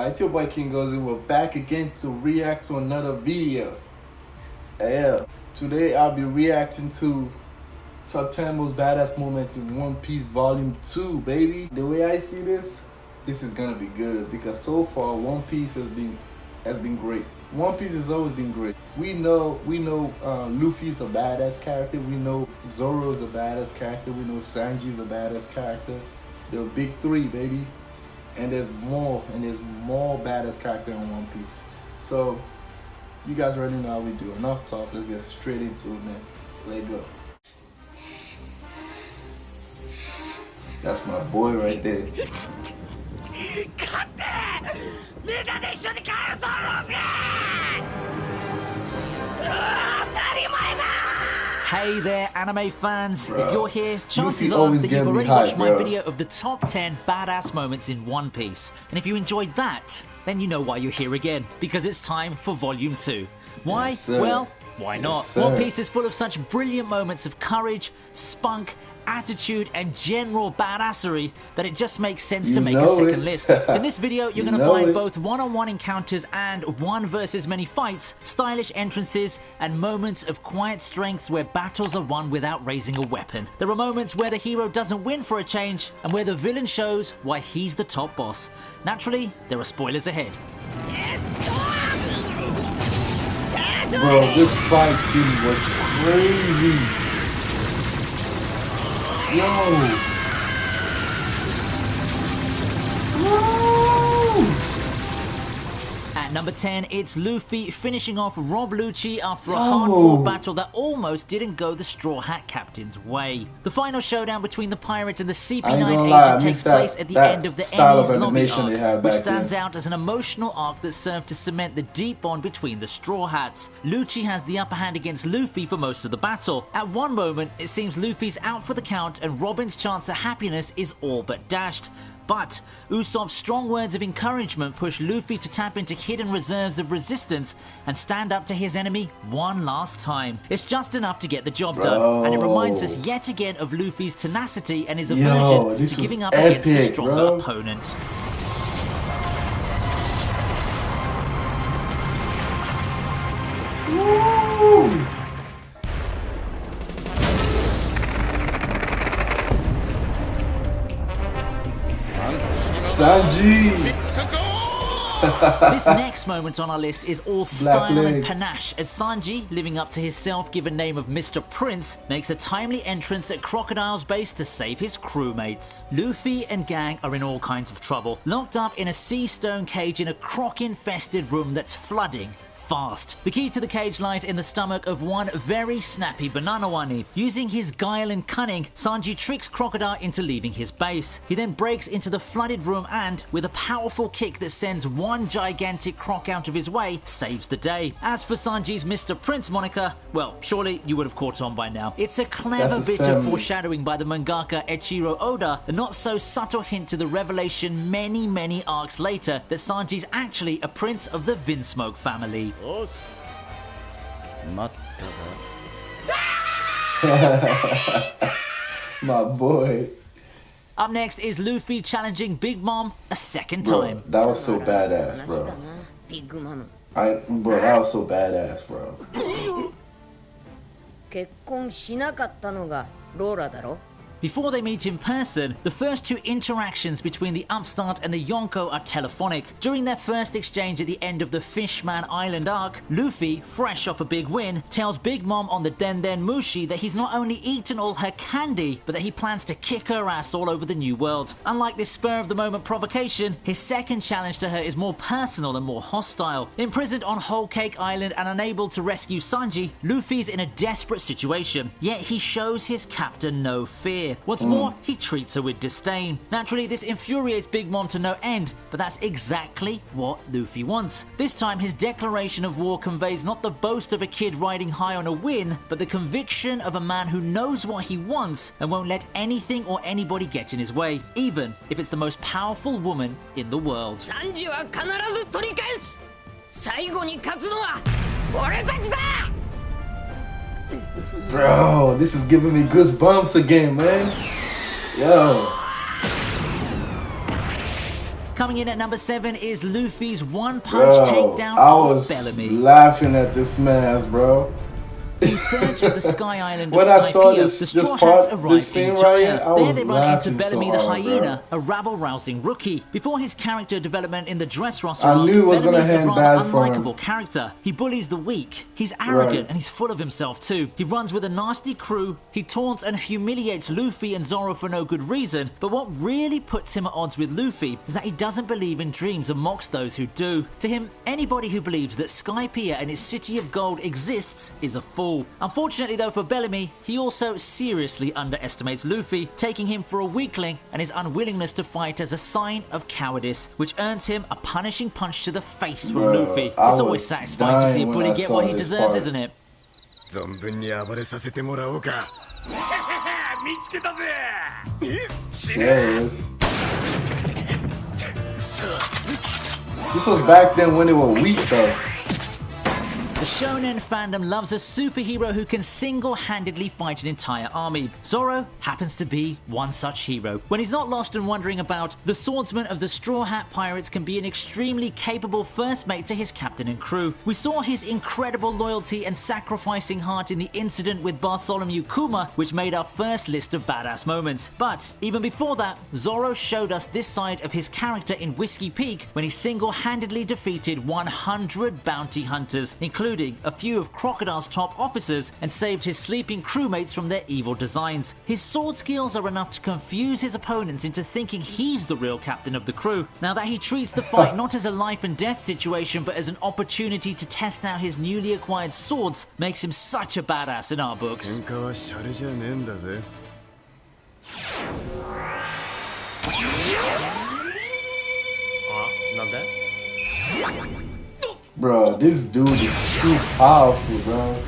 It's your boy King Goes, and we're back again to react to another video. Yeah, today I'll be reacting to top 10 most badass moments in One Piece Volume 2, baby. The way I see this is gonna be good because so far One Piece has been great. One Piece has always been great. We know Luffy's a badass character. We know Zoro's a badass character. We know Sanji's a badass character. The big three, baby. And there's more badass character in One Piece. So you guys already know how we do. Enough talk, let's get straight into it, man. Let's go. That's my boy right there. Hey there, anime fans. Bro, if you're here, chances are that you've already watched my video of the top 10 badass moments in One Piece. And if you enjoyed that, then you know why you're here again, because it's time for Volume 2. Why? Yes, well, why yes, not? Sir. One Piece is full of such brilliant moments of courage, spunk, attitude, and general badassery that it just makes sense to make a second list. In this video, you're going to find both one-on-one encounters and one versus many fights, stylish entrances, and moments of quiet strength where battles are won without raising a weapon. There are moments where the hero doesn't win for a change, and where the villain shows why he's the top boss. Naturally, there are spoilers ahead. Bro, this fight scene was crazy. Yo! Woo! At number 10, it's Luffy finishing off Rob Lucci after a hard-fought battle that almost didn't go the Straw Hat Captain's way. The final showdown between the pirate and the CP9 agent takes place at the end of the Enies Lobby arc, which stands out as an emotional arc that served to cement the deep bond between the Straw Hats. Lucci has the upper hand against Luffy for most of the battle. At one moment, it seems Luffy's out for the count and Robin's chance at happiness is all but dashed. But Usopp's strong words of encouragement push Luffy to tap into hidden reserves of resistance and stand up to his enemy one last time. It's just enough to get the job done, and it reminds us yet again of Luffy's tenacity and his aversion to giving up against a stronger opponent. Woo! Sanji! This next moment on our list is all style and panache as Sanji, living up to his self-given name of Mr. Prince, makes a timely entrance at Crocodile's base to save his crewmates. Luffy and gang are in all kinds of trouble, locked up in a sea stone cage in a croc-infested room that's flooding fast. The key to the cage lies in the stomach of one very snappy banana wani. Using his guile and cunning, Sanji tricks Crocodile into leaving his base. He then breaks into the flooded room and, with a powerful kick that sends one gigantic croc out of his way, saves the day. As for Sanji's Mr. Prince moniker, well, surely you would have caught on by now. It's a clever bit of foreshadowing by the mangaka Eiichiro Oda, a not so subtle hint to the revelation many arcs later that Sanji's actually a prince of the Vinsmoke family. My boy. Up next is Luffy challenging Big Mom a second time. That was so badass, bro. That was so badass, bro. Before they meet in person, the first two interactions between the upstart and the Yonko are telephonic. During their first exchange at the end of the Fishman Island arc, Luffy, fresh off a big win, tells Big Mom on the Den Den Mushi that he's not only eaten all her candy, but that he plans to kick her ass all over the New World. Unlike this spur-of-the-moment provocation, his second challenge to her is more personal and more hostile. Imprisoned on Whole Cake Island and unable to rescue Sanji, Luffy's in a desperate situation, yet he shows his captor no fear. What's more, he treats her with disdain. Naturally, this infuriates Big Mom to no end, but that's exactly what Luffy wants. This time, his declaration of war conveys not the boast of a kid riding high on a win, but the conviction of a man who knows what he wants and won't let anything or anybody get in his way, even if it's the most powerful woman in the world. Sanjiは必ず取り返す。最後に勝つのは俺たちだ。Bro, this is giving me goosebumps again, man. Yo. Coming in at number 7 is Luffy's one-punch takedown I of was Bellamy. laughing at this man's, bro. In search of the Sky Island of When I saw Skypiea, this- the this Straw part, Hats this arrive scene in right Jaya. here, I There was they run into laughing Bellamy so the hard, Hyena, a rabble-rousing rookie. Before his character development in the Dressrosa I arc, knew it was gonna Bellamy's a end rather bad for him. unlikable character. He bullies the weak, he's arrogant, Right. and he's full of himself too. He runs with a nasty crew, he taunts and humiliates Luffy and Zoro for no good reason, but what really puts him at odds with Luffy is that he doesn't believe in dreams and mocks those who do. To him, anybody who believes that Skypiea and its city of gold exists is a fool. Unfortunately though for Bellamy, he also seriously underestimates Luffy, taking him for a weakling and his unwillingness to fight as a sign of cowardice, which earns him a punishing punch to the face from Bro, Luffy. I It's always was satisfying to see a dying when bully I get saw what he this deserves, part. isn't it? 存分に暴れさせてもらおうか。見つけたぜ。 There it is. This was back then when they were weak, though. The shonen fandom loves a superhero who can single-handedly fight an entire army. Zoro happens to be one such hero. When he's not lost and wondering about, the swordsman of the Straw Hat Pirates can be an extremely capable first mate to his captain and crew. We saw his incredible loyalty and sacrificing heart in the incident with Bartholomew Kuma, which made our first list of badass moments. But even before that, Zoro showed us this side of his character in Whiskey Peak when he single-handedly defeated 100 bounty hunters, including a few of Crocodile's top officers, and saved his sleeping crewmates from their evil designs. His sword skills are enough to confuse his opponents into thinking he's the real captain of the crew. Now that he treats the fight not as a life and death situation but as an opportunity to test out his newly acquired swords makes him such a badass in our books. 喧嘩はシャレじゃねえんだぜ。 Bro, this dude is too powerful, bro.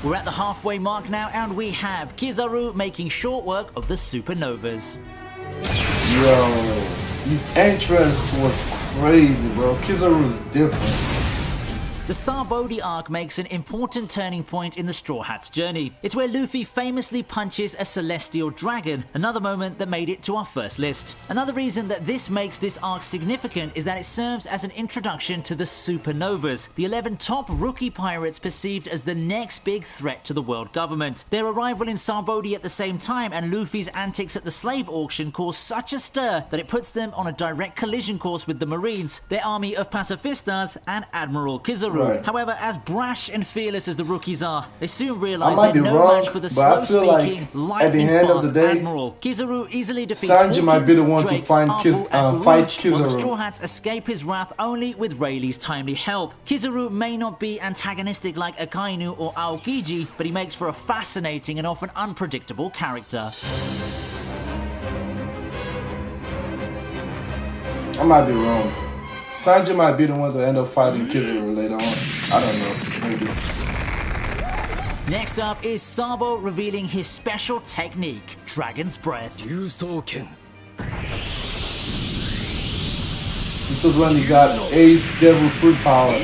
We're at the halfway mark now, and we have Kizaru making short work of the supernovas. Yo, his entrance was crazy, bro. Kizaru's different. The Sarbodi arc makes an important turning point in the Straw Hats' journey. It's where Luffy famously punches a celestial dragon, another moment that made it to our first list. Another reason that this makes this arc significant is that it serves as an introduction to the supernovas, the 11 top rookie pirates perceived as the next big threat to the world government. Their arrival in Sarbodi at the same time and Luffy's antics at the slave auction caused such a stir that it puts them on a direct collision course with the Marines, their army of pacifistas, and Admiral Kizaru. Right. However, as brash and fearless as the rookies are, they soon realize might they're be no wrong, match for the but I feel like slow-speaking, at the lightning end of fast the day, Admiral. Kizaru easily defeats Sanji might be the Hawkins, one to Drake, find Arbu, and fight Rouge, while the Kizaru. Straw Hats escape his wrath only with Rayleigh's timely help. Kizaru may not be antagonistic like Akainu or Aokiji, but he makes for a fascinating and often unpredictable character. I might be wrong. Sanji might be the one to end up fighting Kizaru later on. I don't know. Maybe. Next up is Sabo revealing his special technique, Dragon's Breath. 竜爪剣。 This was when he got Ace Devil Fruit power.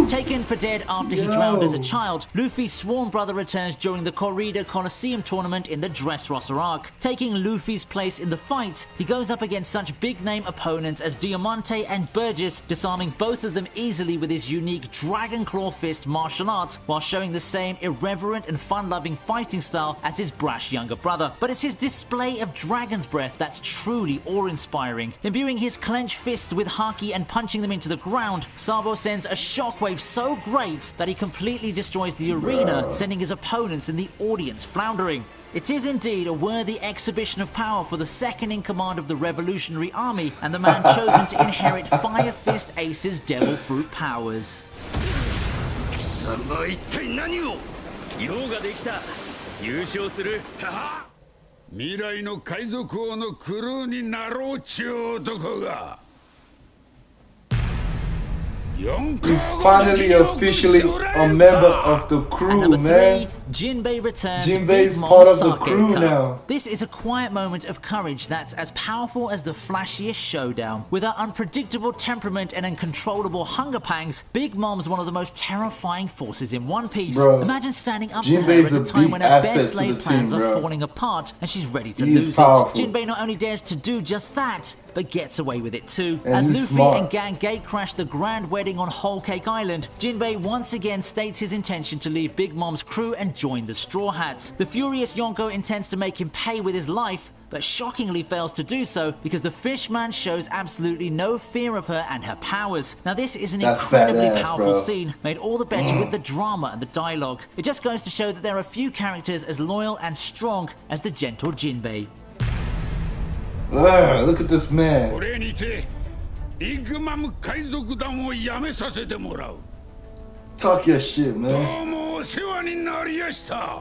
Taken for dead after he drowned as a child, Luffy's sworn brother returns during the Corrida Coliseum tournament in the Dressrosa arc. Taking Luffy's place in the fight, he goes up against such big-name opponents as Diamante and Burgess, disarming both of them easily with his unique Dragon Claw Fist martial arts, while showing the same irreverent and fun-loving fighting style as his brash younger brother. But it's his display of Dragon's Breath that's truly awe-inspiring. Imbuing his clenched fists with haki and punching them into the ground, Sabo sends a shockwave so great that he completely destroys the arena, sending his opponents and the audience floundering. It is indeed a worthy exhibition of power for the second in command of the Revolutionary Army and the man chosen to inherit Fire Fist Ace's Devil Fruit powers. 貴様一体何を。用ができた。優勝する。は未来の海賊王のクルーになろうちゅう男が。 He's finally officially a member of the crew, and number man. 3, Jinbei returns. Jinbei's Big Mom's part of the sake crew cup. now. This is a quiet moment of courage that's as powerful as the flashiest showdown. With her unpredictable temperament and uncontrollable hunger pangs, Big Mom's one of the most terrifying forces in One Piece. Bro, Imagine standing up Jinbei's to her at a a time big when her asset best to laid the plans team, are bro. falling apart and she's ready to He is lose powerful. it. Jinbei not only dares to do just that, but gets away with it too. And As he's Luffy smart. and Gang gatecrash the grand wedding on Whole Cake Island, Jinbei once again states his intention to leave Big Mom's crew and join the Straw Hats. The furious Yonko intends to make him pay with his life, but shockingly fails to do so because the Fishman shows absolutely no fear of her and her powers. Now this is an That's incredibly badass, powerful bro. scene, made all the better with the drama and the dialogue. It just goes to show that there are few characters as loyal and strong as the gentle Jinbei. Look at this こ man. れにてビッグマム海賊団を辞めさせてもらう。 Talk your shit, ど man. うもお世話になりやした。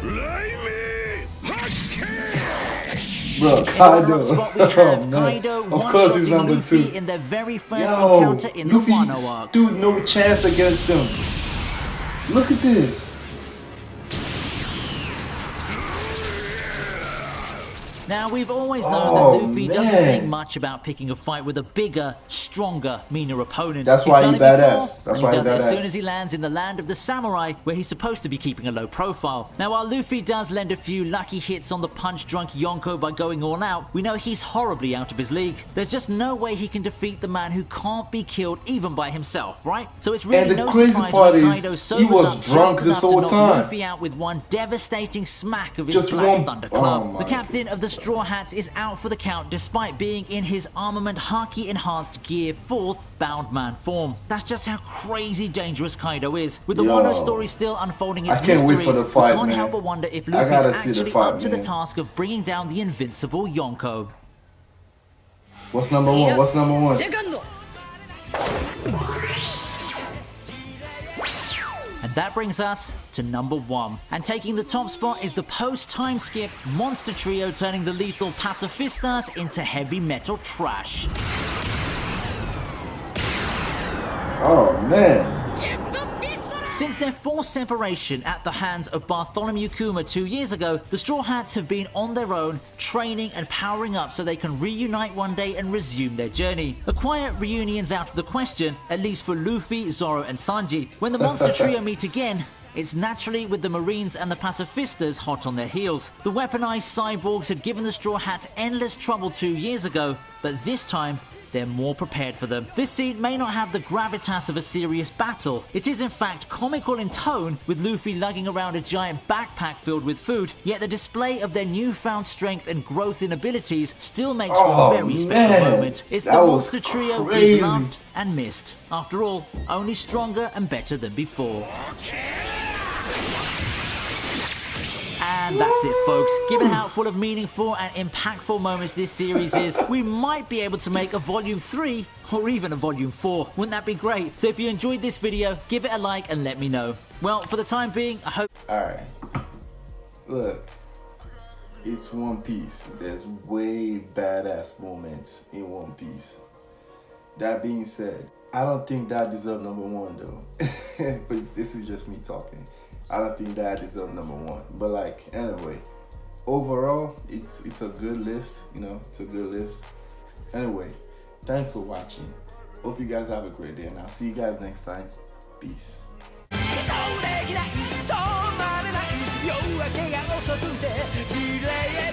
雷鳴発見。 Bro, In the Kaido. runner-up spot we Oh, have man. Kaido Of course he's one-shotting number Luffy 2. in their very first Yo, encounter in the Wano Luffy arc. stood no chance against them. Look at this. Now, we've always known Oh, that Luffy doesn't man. think much about picking a fight with a bigger, stronger, meaner opponent. That's He's why done he it before, badass. That's and why he he does it as badass. soon as he lands in the land of the samurai, where he's supposed to be keeping a low profile. Now, while Luffy does lend a few lucky hits on the punch-drunk Yonko by going all out, we know he's horribly out of his league. There's just no way he can defeat the man who can't be killed even by himself, right? So it's really And the no crazy surprise part when is, Kaido he sobers was up drunk just this enough to whole knock time. Luffy out with one devastating smack of his Just Black one- Thunder Club. oh my The captain of the Straw Hats is out for the count despite being in his armament Haki enhanced gear 4th bound man form. That's just how crazy dangerous Kaido is. With the Yo. Wano story still unfolding its I can't wait mysteries, for the fight, we can't man. help but wonder if I Luffy's gotta see the actually fight, up to the man. task of bringing down the invincible Yonko. What's number 1? What's number 1? セカンド And that brings us to number 1. And taking the top spot is the post-time skip monster trio turning the lethal pacifistas into heavy metal trash. Oh, man. ジェットピストル Since their forced separation at the hands of Bartholomew Kuma 2 years ago, the Straw Hats have been on their own, training and powering up so they can reunite one day and resume their journey. A quiet reunion's out of the question, at least for Luffy, Zoro and Sanji. When the monster trio meet again, it's naturally with the Marines and the Pacifistas hot on their heels. The weaponized cyborgs had given the Straw Hats endless trouble 2 years ago, but this time, they're more prepared for them. This scene may not have the gravitas of a serious battle. It is in fact comical in tone, with Luffy lugging around a giant backpack filled with food, yet the display of their newfound strength and growth in abilities still makes for Oh, a very special man. moment. It's the That was monster trio crazy. we've loved and missed. After all, only stronger and better than before. And that's it, folks. Given how full of meaningful and impactful moments this series is, we might be able to make a Volume 3 or even a Volume 4. Wouldn't that be great? So if you enjoyed this video, give it a like and let me know. Well, for the time being, I hope... Alright. Look. It's One Piece. There's way badass moments in One Piece. That being said, I don't think that deserves number 1 though. But this is just me talking. I don't think that deserves number 1. But like, anyway, overall, it's a good list. You know, it's a good list. Anyway, thanks for watching. Hope you guys have a great day, and I'll see you guys next time. Peace. できない止まれない夜明けが遅くて地雷へ